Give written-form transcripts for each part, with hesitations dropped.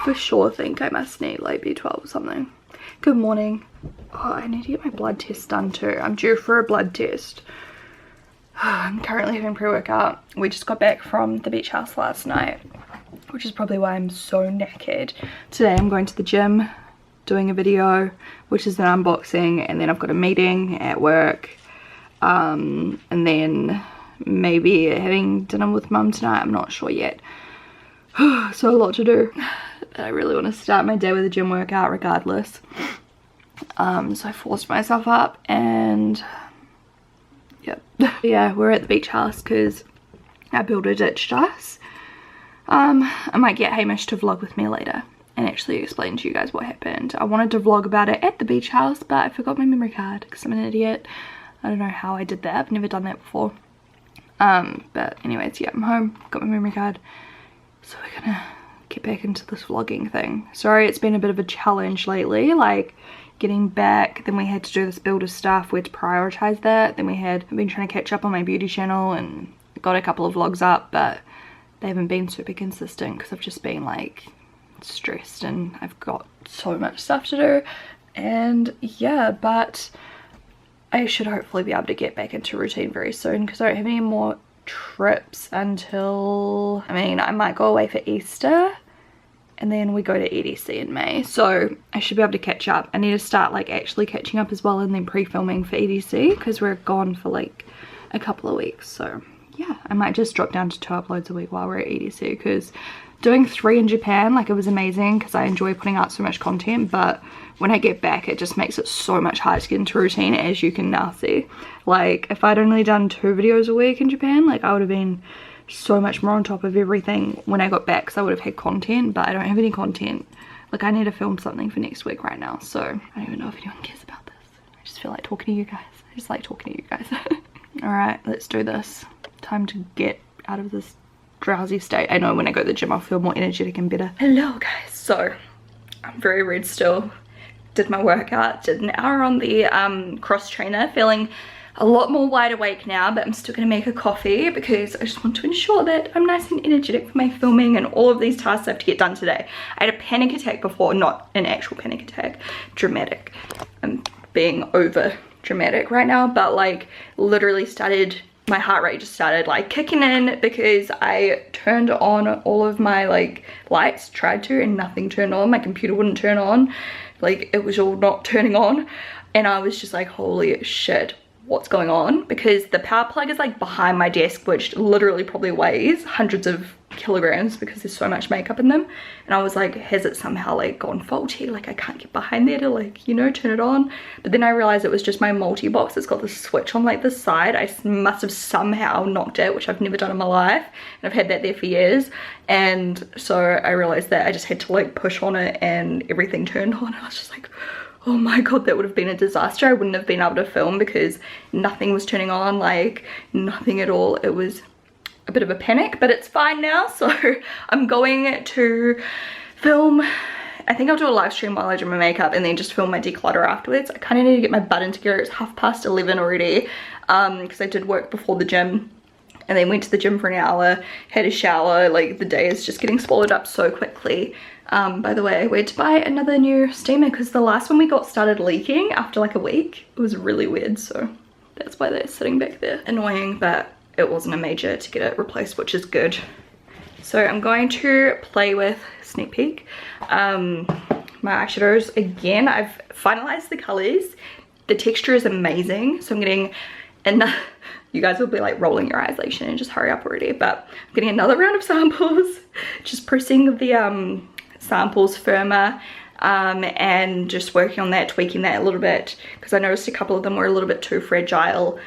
for sure think I must need like B12 or something. Good morning. Oh, I need to get my blood test done too. I'm due for a blood test. I'm currently having pre-workout. We just got back from the beach house last night, which is probably why I'm so knackered. Today I'm going to the gym, doing a video, which is an unboxing, and then I've got a meeting at work, and then maybe having dinner with mum tonight. I'm not sure yet. So a lot to do. I really want to start my day with a gym workout regardless. So I forced myself up and yep. Yeah, we're at the beach house because our builder ditched us. I might get Hamish to vlog with me later and actually explain to you guys what happened. I wanted to vlog about it at the beach house, but I forgot my memory card because I'm an idiot. I don't know how I did that. I've never done that before. But anyways, yeah, I'm home, got my memory card. So we're gonna get back into this vlogging thing. Sorry, it's been a bit of a challenge lately, like getting back. Then we had to do this builder stuff. We had to prioritize that. Then I've been trying to catch up on my beauty channel and got a couple of vlogs up, but they haven't been super consistent because I've just been like stressed and I've got so much stuff to do. And yeah, but I should hopefully be able to get back into routine very soon because I don't have any more trips until, I mean, I might go away for Easter and then we go to EDC in May, so I should be able to catch up. I need to start like actually catching up as well and then pre-filming for EDC because we're gone for like a couple of weeks. So yeah, I might just drop down to 2 uploads a week while we're at EDC because doing 3 in Japan, like, it was amazing because I enjoy putting out so much content, but when I get back it just makes it so much harder to get into routine, as you can now see. Like, if I'd only done 2 videos a week in Japan, like, I would have been so much more on top of everything when I got back because I would have had content, but I don't have any content. Like, I need to film something for next week right now, so I don't even know if anyone cares about this. I just feel like talking to you guys. I just like talking to you guys. Alright, let's do this. Time to get out of this drowsy state. I know when I go to the gym I'll feel more energetic and better. Hello guys, so I'm very red still. Did my workout, did an hour on the cross trainer, feeling a lot more wide awake now, but I'm still gonna make a coffee because I just want to ensure that I'm nice and energetic for my filming and all of these tasks I have to get done today. I had a panic attack before, not an actual panic attack, dramatic. I'm being over dramatic right now, but like literally my heart rate just started like kicking in because I turned on all of my like lights, tried to, and nothing turned on. My computer wouldn't turn on, like it was all not turning on, and I was just like, holy shit, what's going on? Because the power plug is like behind my desk, which literally probably weighs hundreds of kilograms because there's so much makeup in them, and I was like, has it somehow like gone faulty? Like I can't get behind there to like, you know, turn it on. But then I realized it was just my multi-box. It's got the switch on like the side. I must have somehow knocked it, which I've never done in my life, and I've had that there for years. And so I realized that I just had to like push on it and everything turned on. I was just like, oh my god, that would have been a disaster. I wouldn't have been able to film because nothing was turning on, like nothing at all. It was a bit of a panic, but it's fine now. So I'm going to film, I think I'll do a live stream while I do my makeup and then just film my declutter afterwards. I kind of need to get my butt into gear. It's 11:30 already because I did work before the gym and then went to the gym for an hour, had a shower. Like the day is just getting swallowed up so quickly. By the way, I went to buy another new steamer because the last one we got started leaking after like a week. It was really weird, so that's why they're sitting back there. Annoying, but it wasn't a major to get it replaced, which is good. So I'm going to play with, sneak peek, my eyeshadows again. I've finalized the colors. The texture is amazing, so I'm getting another, you guys will be like rolling your eyes like, Shannon, just hurry up already, but I'm getting another round of samples, just pressing the samples firmer, and just working on that, tweaking that a little bit because I noticed a couple of them were a little bit too fragile.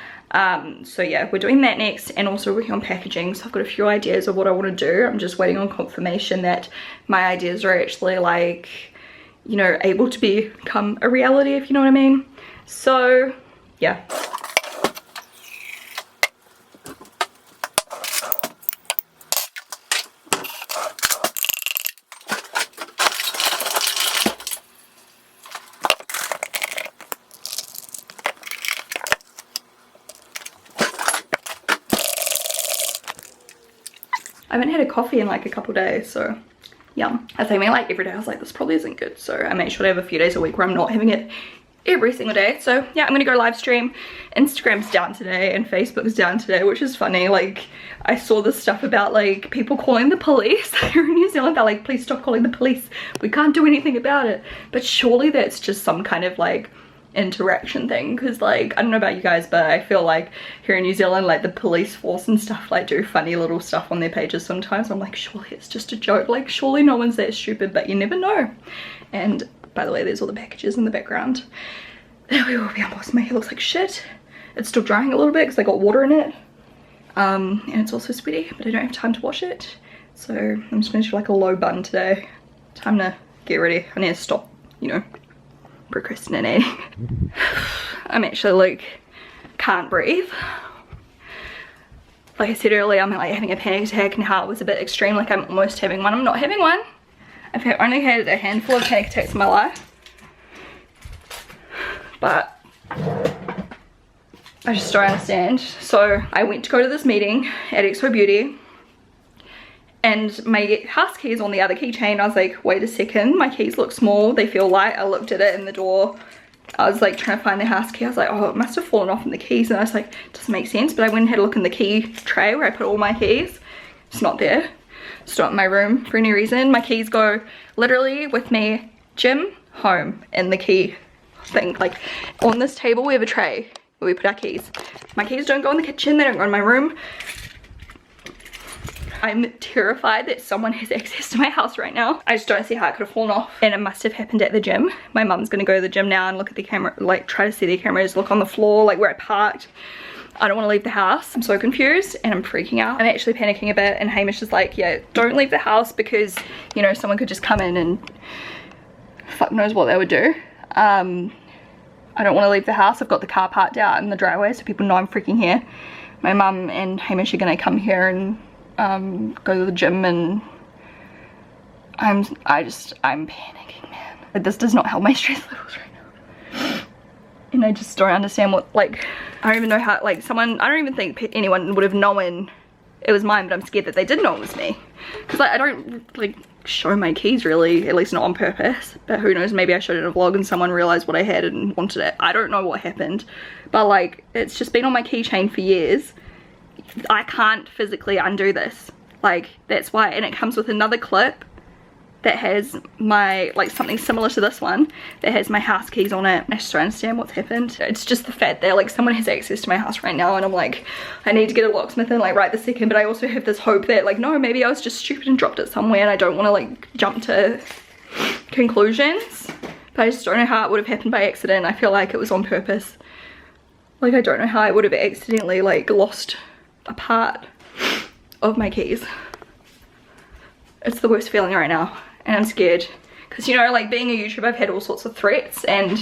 So yeah, we're doing that next, and also working on packaging. So I've got a few ideas of what I want to do. I'm just waiting on confirmation that my ideas are actually like, you know, able to become a reality, if you know what I mean. So yeah. I haven't had a coffee in like a couple days, so Yum. I think like every day I was like, this probably isn't good, so I made sure to have a few days a week where I'm not having it every single day. So yeah, I'm gonna go live stream. Instagram's down today and Facebook's down today, which is funny. Like, I saw this stuff about like people calling the police here in New Zealand. They're like, please stop calling the police, we can't do anything about it. But surely that's just some kind of like interaction thing, because like, I don't know about you guys, but I feel like here in New Zealand, like the police force and stuff like do funny little stuff on their pages sometimes. I'm like, surely it's just a joke, like surely no one's that stupid, but you never know. And by the way, there's all the packages in the background. There we will be unboxing. My hair looks like shit. It's still drying a little bit because I got water in it. And it's also sweaty, but I don't have time to wash it. So I'm just gonna do like a low bun today. Time to get ready. I need to stop, you know, procrastinating. I'm actually like, can't breathe. Like I said earlier, I'm like having a panic attack and how it was a bit extreme. Like I'm almost having one. I'm not having one. I've only had a handful of panic attacks in my life. But I just don't understand. So I went to go to this meeting at XO Beauty and my house keys on the other keychain. I was like, wait a second, my keys look small, they feel light. I looked at it in the door. I was like trying to find the house key. I was like, oh, it must have fallen off in the keys. And I was like, doesn't make sense. But I went and had a look in the key tray where I put all my keys. It's not there. It's not in my room for any reason. My keys go literally with me, gym, home, and the key thing. Like on this table we have a tray where we put our keys. My keys don't go in the kitchen, they don't go in my room. I'm terrified that someone has access to my house right now. I just don't see how it could have fallen off, and it must have happened at the gym. My mum's gonna go to the gym now and look at the camera, like try to see the cameras, look on the floor, like where I parked. I don't want to leave the house. I'm so confused and I'm freaking out. I'm actually panicking a bit, and Hamish is like, yeah, don't leave the house because, you know, someone could just come in and fuck knows what they would do. I don't want to leave the house. I've got the car parked out in the driveway so people know I'm freaking here. My mum and Hamish are gonna come here and go to the gym, and I'm panicking, man. Like, this does not help my stress levels right now. And I just don't understand what, like, I don't even know how, like, I don't even think anyone would have known it was mine, but I'm scared that they did know it was me. Because, like, I don't, like, show my keys really, at least not on purpose. But who knows, maybe I showed it in a vlog and someone realised what I had and wanted it. I don't know what happened. But, like, it's just been on my keychain for years. I can't physically undo this. Like, that's why. And it comes with another clip that has my, like, something similar to this one that has my house keys on it. I just don't understand what's happened. It's just the fact that, like, someone has access to my house right now, and I'm like, I need to get a locksmith in, like, right this second. But I also have this hope that, like, no, maybe I was just stupid and dropped it somewhere, and I don't want to, like, jump to conclusions. But I just don't know how it would have happened by accident. I feel like it was on purpose. Like, I don't know how I would have accidentally, like, lost a part of my keys. It's the worst feeling right now, and I'm scared because, you know, like, being a YouTuber, I've had all sorts of threats and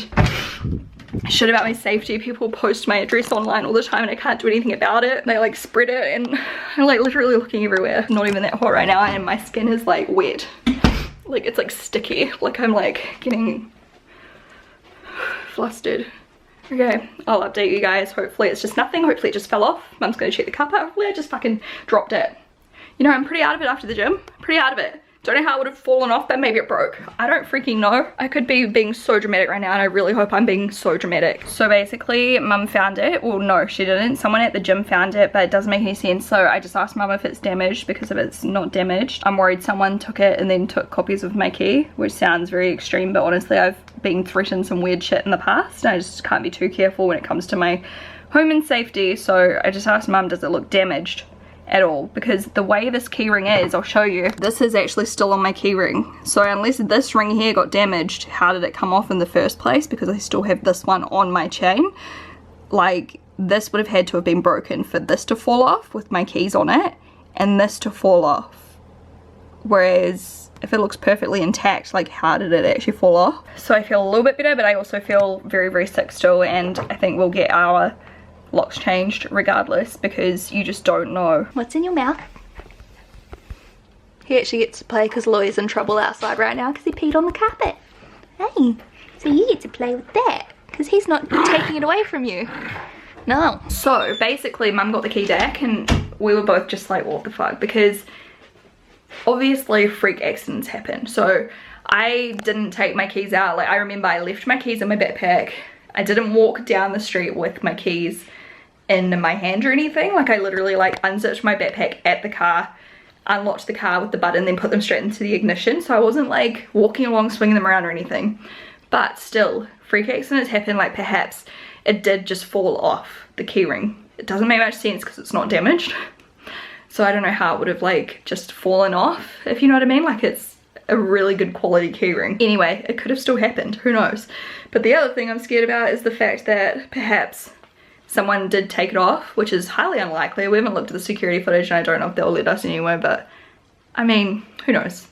shit about my safety. People post my address online all the time and I can't do anything about it. They, like, spread it, and I'm, like, literally looking everywhere. Not even that hot right now, and my skin is, like, wet. Like, it's, like, sticky. Like, I'm, like, getting flustered. Okay, I'll update you guys. Hopefully it's just nothing. Hopefully it just fell off. Mum's gonna check the car park. Hopefully I just fucking dropped it. You know, I'm pretty out of it after the gym. Pretty out of it. Don't know how it would have fallen off, but maybe it broke. I don't freaking know. I could be being so dramatic right now, and I really hope I'm being so dramatic. So basically, Mum found it. Well, no, she didn't. Someone at the gym found it, but it doesn't make any sense. So I just asked Mum if it's damaged, because if it's not damaged, I'm worried someone took it and then took copies of my key, which sounds very extreme, but honestly, I've been threatened some weird shit in the past, and I just can't be too careful when it comes to my home and safety. So I just asked Mum, does it look damaged at all? Because the way this key ring is, I'll show you, this is actually still on my key ring. So unless this ring here got damaged, how did it come off in the first place? Because I still have this one on my chain. Like, this would have had to have been broken for this to fall off with my keys on it, and this to fall off. Whereas if it looks perfectly intact, like, how did it actually fall off? So I feel a little bit better, but I also feel very, very sick still, and I think we'll get our locks changed regardless, because you just don't know what's in your mouth. He actually gets to play because Louie's in trouble outside right now because he peed on the carpet. Hey, so you get to play with that because he's not taking it away from you. No. So basically, Mum got the key back and we were both just like, what the fuck, because obviously freak accidents happen. So I didn't take my keys out. Like, I remember I left my keys in my backpack. I didn't walk down the street with my keys in my hand or anything. Like, I literally like unzipped my backpack at the car, unlocked the car with the button, then put them straight into the ignition. So I wasn't like walking along swinging them around or anything. But still, freak accidents happen. Like, perhaps it did just fall off the keyring. It doesn't make much sense because it's not damaged. So I don't know how it would have like just fallen off, if you know what I mean. Like, it's a really good quality keyring. Anyway, it could have still happened, who knows. But the other thing I'm scared about is the fact that perhaps someone did take it off, which is highly unlikely. We haven't looked at the security footage and I don't know if they'll let us anyway, but I mean, who knows.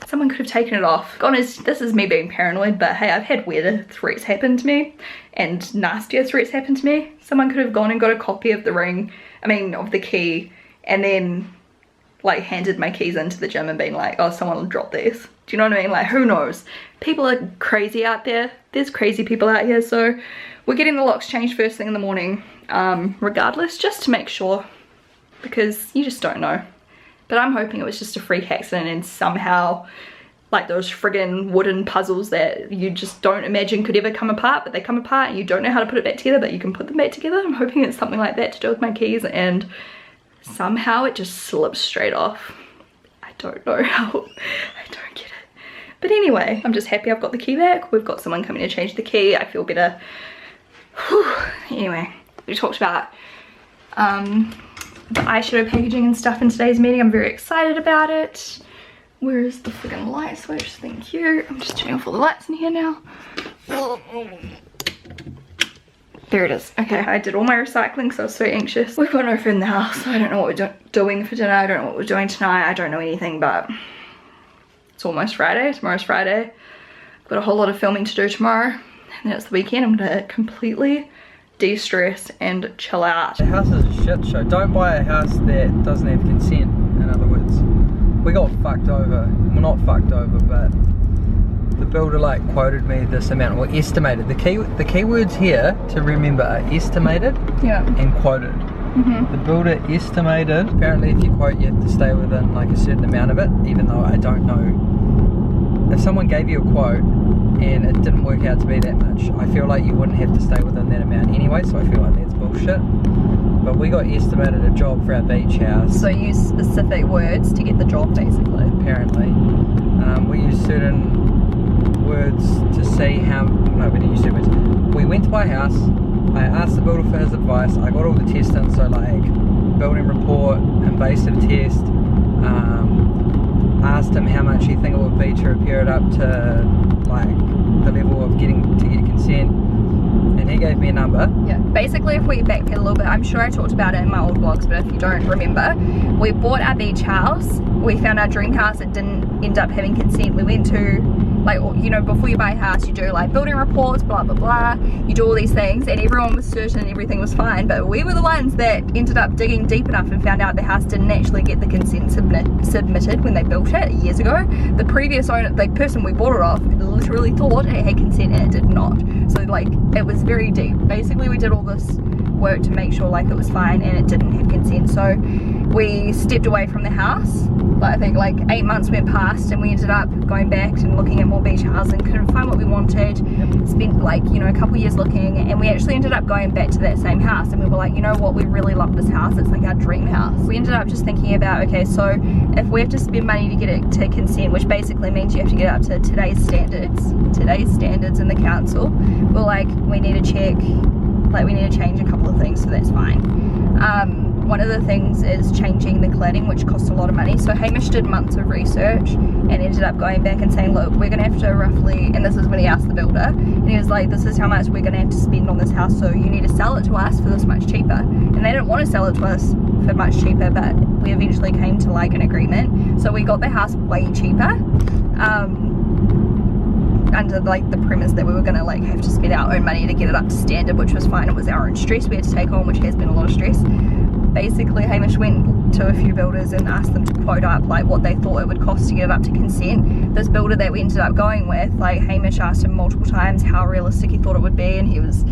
Someone could have taken it off. God knows, this is me being paranoid, but hey, I've had weirder threats happen to me and nastier threats happen to me. Someone could have gone and got a copy of the ring, of the key, and then like handed my keys into the gym and been like, oh, someone dropped these. Do you know what I mean? Like, who knows? People are crazy out there. There's crazy people out here. So we're getting the locks changed first thing in the morning, regardless, just to make sure, because you just don't know. But I'm hoping it was just a freak accident and somehow like those friggin' wooden puzzles that you just don't imagine could ever come apart, but they come apart and you don't know how to put it back together, but you can put them back together. I'm hoping it's something like that to do with my keys, and somehow it just slips straight off. I don't know how. I don't get it. But anyway, I'm just happy I've got the key back. We've got someone coming to change the key. I feel better. Whew. Anyway, we talked about the eyeshadow packaging and stuff in today's meeting. I'm very excited about it. Where is the friggin' light switch? Thank you. I'm just turning off all the lights in here now. There it is. Okay, I did all my recycling because I was so anxious. We've got no food in the house. I don't know what we're doing for dinner. I don't know what we're doing tonight. I don't know anything, but it's almost Friday. Tomorrow's Friday. I've got a whole lot of filming to do tomorrow. And then it's the weekend. I'm gonna completely de-stress and chill out. The house is a shit show. Don't buy a house that doesn't have consent, in other words. We got fucked over. Well, not fucked over, but the builder like quoted me this amount, or estimated. The keywords here to remember are estimated and quoted. The builder estimated, apparently if you quote you have to stay within like a certain amount of it, even though I don't know. If someone gave you a quote and it didn't work out to be that much, I feel like you wouldn't have to stay within that amount anyway, so I feel like that's bullshit. But we got estimated a job for our beach house. So use specific words to get the job, basically. Apparently. We use certain words to see how, no, we didn't use certain words. We went to my house, I asked the builder for his advice, I got all the tests in, so like building report, invasive test, asked him how much he think it would be to repair it up to like the level of getting to get consent, and he gave me a number. Yeah, basically if we backpedal a little bit, I'm sure I talked about it in my old vlogs, but if you don't remember, we bought our beach house, we found our dream house, it didn't end up having consent. We went to, like, you know, before you buy a house you do like building reports, blah blah blah, you do all these things, and everyone was certain everything was fine, but we were the ones that ended up digging deep enough and found out the house didn't actually get the consent submitted when they built it years ago. The previous owner, the person we bought it off, literally thought it had consent and it did not. So like it was very deep. Basically we did all this work to make sure like it was fine and it didn't have consent. So we stepped away from the house. I think like 8 months went past and we ended up going back and looking at more beach houses and couldn't find what we wanted. Spent like, you know, a couple years looking, and we actually ended up going back to that same house, and we were like, you know what, we really love this house, it's like our dream house. We ended up just thinking about, okay, so if we have to spend money to get it to consent, which basically means you have to get it up to today's standards in the council, we're like, we need to check, like we need to change a couple of things, so that's fine. One of the things is changing the cladding, which costs a lot of money. So Hamish did months of research and ended up going back and saying, look, we're gonna have to roughly, and this is when he asked the builder, and he was like, this is how much we're gonna have to spend on this house, so you need to sell it to us for this much cheaper. And they didn't want to sell it to us for much cheaper, but we eventually came to like an agreement. So we got the house way cheaper, under like the premise that we were gonna like have to spend our own money to get it up to standard, which was fine. It was our own stress we had to take on, which has been a lot of stress. Basically Hamish went to a few builders and asked them to quote up like what they thought it would cost to get it up to consent. This builder that we ended up going with, like Hamish asked him multiple times how realistic he thought it would be, and he was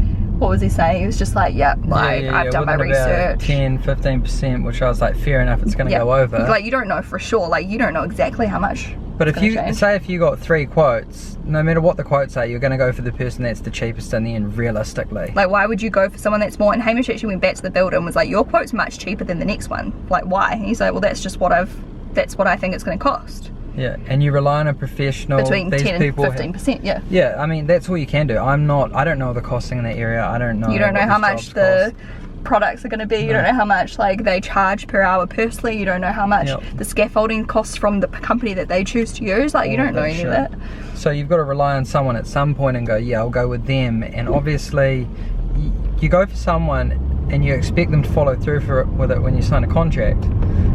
What was he saying? He was just like, yeah, like I've done my research. 10-15%, which I was like, fair enough, it's going to go over. Like, you don't know for sure. Like, you don't know exactly how much. But if you say if you got 3 quotes, no matter what the quotes are, you're going to go for the person that's the cheapest in the end, realistically. Like, why would you go for someone that's more? And Hamish actually went back to the builder and was like, your quote's much cheaper than the next one. Like, why? And he's like, well, that's just what I think it's going to cost. Yeah, and you rely on a professional. Between 10 and 15%, yeah. Yeah, I mean, that's all you can do. I don't know the costing in that area. I don't know. You don't know how much the products are going to be. You don't know how much like they charge per hour personally. You don't know how much the scaffolding costs from the company that they choose to use. Like, you don't know any of that. So you've got to rely on someone at some point and go, yeah, I'll go with them. And obviously, you go for someone and you expect them to follow through with it when you sign a contract.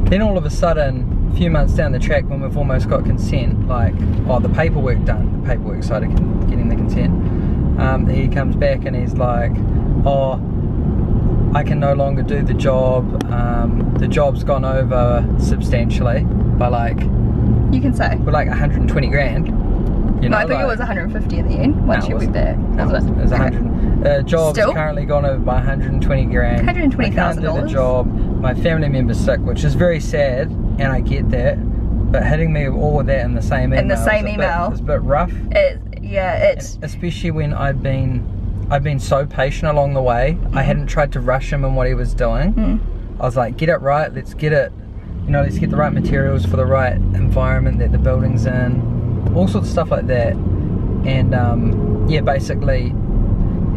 Then all of a sudden, a few months down the track, when we've almost got consent, like, oh, the paperwork done, the paperwork side of getting the consent, he comes back and he's like, oh, I can no longer do the job. The job's gone over substantially by like, you can say, with like 120 grand. You know, no, I think it was 150 in the end once you went there. No, it was 100. The job's currently gone over by 120 grand. $120,000. I can't do the job. My family member's sick, which is very sad, and I get that. But hitting me with all of that in the same email. It's a bit rough. It's especially when I've been so patient along the way. I hadn't tried to rush him in what he was doing. I was like, get it right, let's get it, you know, let's get the right materials for the right environment that the building's in, all sorts of stuff like that. And yeah, basically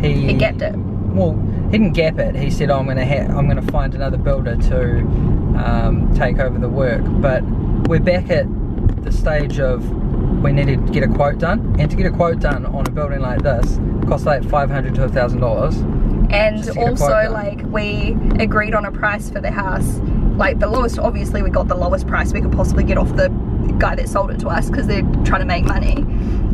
he gapped it. Well, he didn't gap it. He said, oh, I'm gonna find another builder to take over the work. But we're back at the stage of we need to get a quote done, and to get a quote done on a building like this costs like $500 to $1,000. And also, like, we agreed on a price for the house, like the lowest. Obviously, we got the lowest price we could possibly get off the guy that sold it to us because they're trying to make money.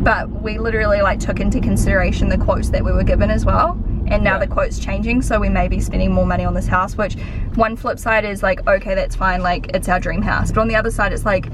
But we literally like took into consideration the quotes that we were given as well. And now the quote's changing, so we may be spending more money on this house, which one flip side is like, okay, that's fine, like it's our dream house. But on the other side, it's like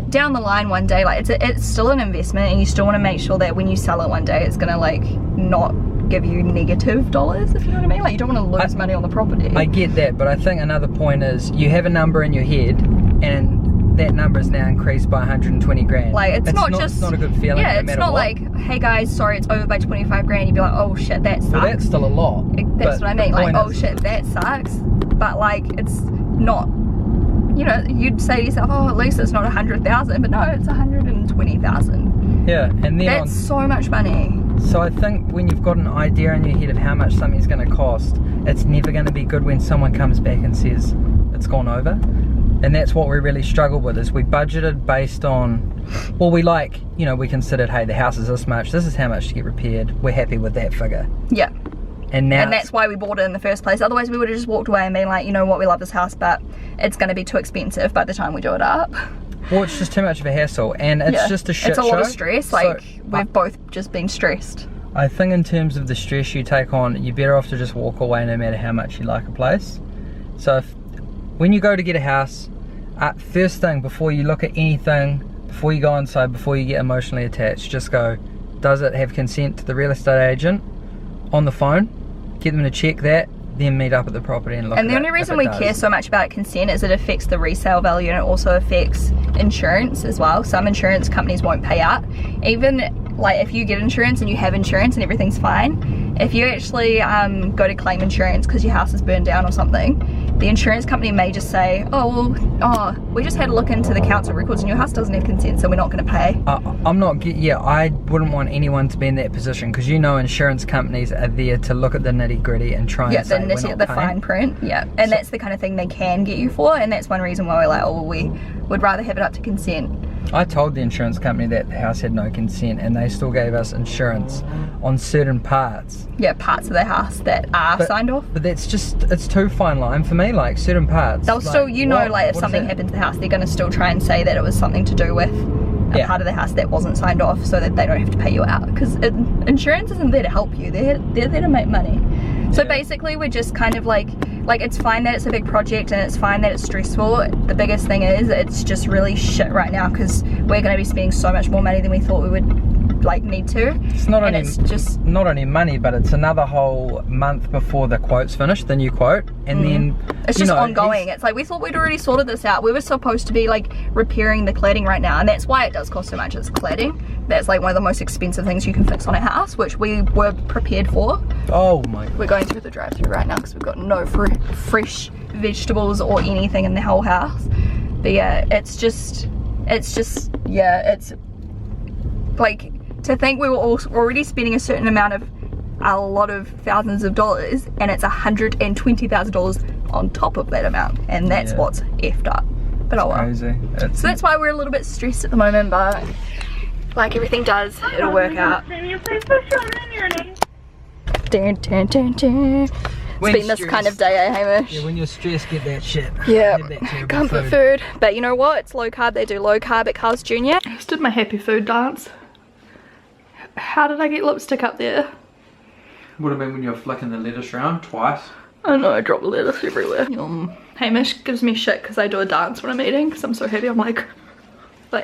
down the line one day, like it's still an investment, and you still want to make sure that when you sell it one day, it's gonna like not give you negative dollars, if you know what I mean. Like, you don't want to lose money on the property. I get that, but I think another point is you have a number in your head, and that number is now increased by 120 grand. Like, it's not a good feeling. Yeah, it's not like, hey guys, sorry, it's over by 25 grand. You'd be like, oh shit, that sucks. Well, that's still a lot. That's what I mean. Like, oh shit, that sucks. But like, it's not. You know, you'd say to yourself, oh, at least it's not 100,000, but no, it's 120,000. Yeah, and then that's so much money. So I think when you've got an idea in your head of how much something's going to cost, it's never going to be good when someone comes back and says it's gone over. And that's what we really struggled with, is we budgeted based on, well, we like, you know, we considered, hey, the house is this much, this is how much to get repaired, we're happy with that figure. Yeah. And that's why we bought it in the first place. Otherwise we would have just walked away and been like, you know what, we love this house, but it's going to be too expensive by the time we do it up. Well, it's just too much of a hassle, and it's just a shit show. It's a lot of stress. Like, we've both just been stressed. I think in terms of the stress you take on, you're better off to just walk away no matter how much you like a place. So when you go to get a house, first thing, before you look at anything, before you go inside, before you get emotionally attached, just go, does it have consent to the real estate agent on the phone? Get them to check that, then meet up at the property and look at it. And the only reason we care so much about consent is it affects the resale value, and it also affects insurance as well. Some insurance companies won't pay out. Even like if you get insurance and you have insurance and everything's fine, if you actually go to claim insurance because your house is burned down or something, the insurance company may just say, oh, well, we just had a look into the council records and your house doesn't have consent, so we're not going to pay. I wouldn't want anyone to be in that position, because you know insurance companies are there to look at the nitty gritty and try and say we're not paying. The fine print, and that's the kind of thing they can get you for, and that's one reason why we're like, oh, well, we would rather have it up to consent. I told the insurance company that the house had no consent, and they still gave us insurance on certain parts. Yeah, parts of the house that are signed off. But that's just, it's too fine line for me, like certain parts. They'll still, you know, like if something happened to the house, they're going to still try and say that it was something to do with a part of the house that wasn't signed off, so that they don't have to pay you out. Because insurance isn't there to help you, they're there to make money. So basically we're just kind of like it's fine that it's a big project and it's fine that it's stressful. The biggest thing is it's just really shit right now, because we're going to be spending so much more money than we thought we would like need to. It's not only it's just not only money, but it's another whole month before the quote's finished, the new quote, and then it's just ongoing. It's like we thought we'd already sorted this out. We were supposed to be like repairing the cladding right now, and that's why it does cost so much. It's cladding. That's like one of the most expensive things you can fix on a house, which we were prepared for. Oh my. We're going through the drive-through right now because we've got no fresh vegetables or anything in the whole house. But yeah, it's just yeah, it's like to think we were already spending a lot of thousands of dollars, and it's $120,000 on top of that amount, and that's what's effed up. But oh well. Crazy. So that's why we're a little bit stressed at the moment, but like everything does, it'll work out. It's been this kind of day, eh, Hamish? Yeah, when you're stressed, get that shit. Yeah, Get that terrible comfort food. But you know what? It's low carb. They do low carb at Carl's Jr. I just did my happy food dance. How did I get lipstick up there? Would have been when you were flicking the lettuce around twice. I know, I dropped lettuce everywhere. Hamish gives me shit because I do a dance when I'm eating because I'm so happy. I'm like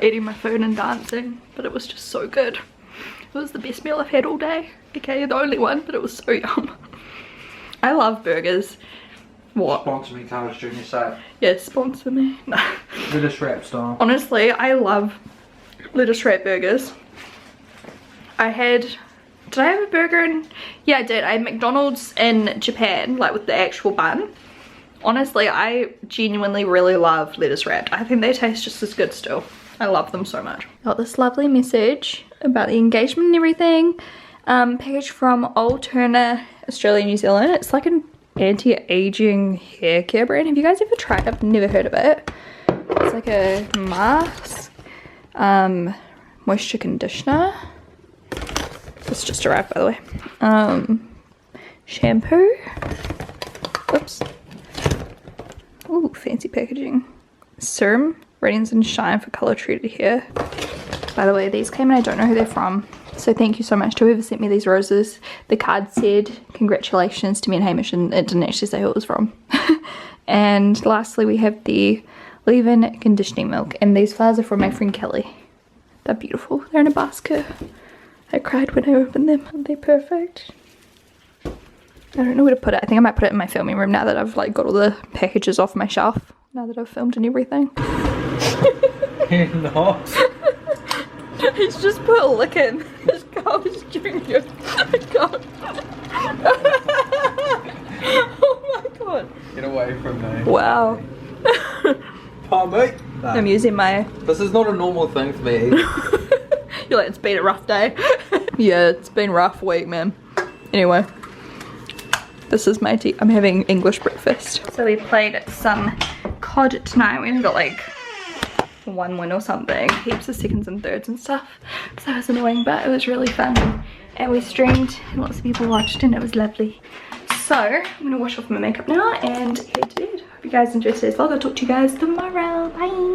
eating my food and dancing. But it was just so good. It was the best meal I've had all day. Okay, the only one, but it was so yum. I love burgers. What? Sponsor me, Carl's Jr. Say yeah, sponsor me. No. lettuce wrap style. Honestly, I love lettuce wrap burgers. Did I have a burger in? Yeah, I did. I had McDonald's in Japan, like with the actual bun. Honestly, I genuinely really love lettuce wrapped. I think they taste just as good still. I love them so much. Got this lovely message about the engagement and everything. Package from Alterna, Australia, New Zealand. It's like an anti-aging hair care brand. Have you guys ever tried it? I've never heard of it. It's like a mask, moisture conditioner. This just arrived, by the way. Shampoo. Oops. Ooh, fancy packaging. Serum, radiance and shine for color treated hair. By the way, these came and I don't know who they're from. So thank you so much to whoever sent me these roses. The card said congratulations to me and Hamish, and it didn't actually say who it was from. And lastly we have the leave-in conditioning milk, and these flowers are from my friend Kelly. They're beautiful. They're in a basket. I cried when I opened them. Aren't they perfect? I don't know where to put it. I think I might put it in my filming room now that I've like got all the packages off my shelf. Now that I've filmed and everything. No. He's just put a lick in. His Carl's Jr. God. Oh my god. Get away from me. Wow. Oh mate. No. I'm using my... This is not a normal thing for me either. You're like, it's been a rough day. Yeah, it's been a rough week, man. Anyway. This is my tea. I'm having English breakfast. So we played some COD tonight. We only got like 1 win or something. Heaps of seconds and thirds and stuff. So that was annoying, but it was really fun. And we streamed and lots of people watched and it was lovely. So I'm gonna wash off my makeup now and head to bed. Hope you guys enjoyed today's vlog. I'll talk to you guys tomorrow. Bye.